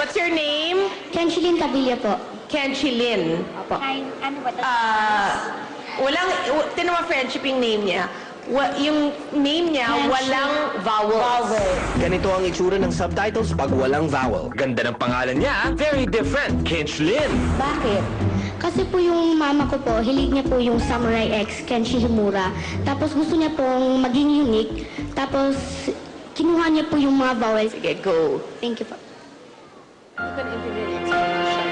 What's your name? Kenchilin Cabilia po. Kenchilin. Opo. Ano ba? Tinama friendship yung name niya. Yung name niya, Kenchilin. walang vowels. Ganito ang itsura ng subtitles pag walang vowel. Ganda ng pangalan niya, very different. Kenchilin. Bakit? Kasi po yung mama ko po, hilig niya po yung Samurai X, Kenshi Himura. Tapos gusto niya pong maging unique. Tapos kinuha niya po yung mga vowels. Sige, go. Thank you po. You can interview the explanation.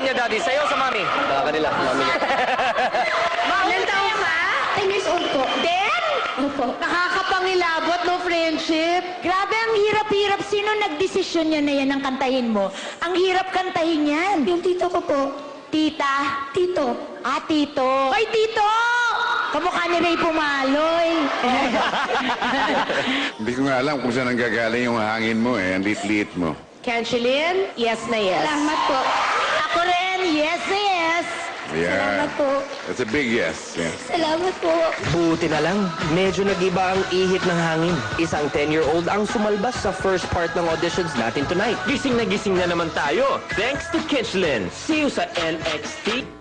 Daddy, sa'yo sa mami? Baka kanila, mami niya. Ilan taon ka? 10 years old po. Ben? Opo. Nakakapangilabot, no friendship? Grabe, ang hirap-hirap. Sino nagdesisyon niya na yan ang kantahin mo? Ang hirap kantahin yan. Yung tito ko po. Tita? Tito. Ah, tito. Ay, tito! Kamukha ni Ray Pumaloy. Hindi ko nga alam kung saan nanggagaling yung hangin mo eh. Ang liit-liit mo. Kenchilin, yes na yes. Salamat po. Ako rin, yes, yes. Yeah. Salamat po. That's a big yes. Yeah. Salamat po. Buti na lang, medyo nag-iba ang ihip ng hangin. Isang 10-year-old ang sumalbas sa first part ng auditions natin tonight. Gising na naman tayo. Thanks to Kenchilin. See you sa NXT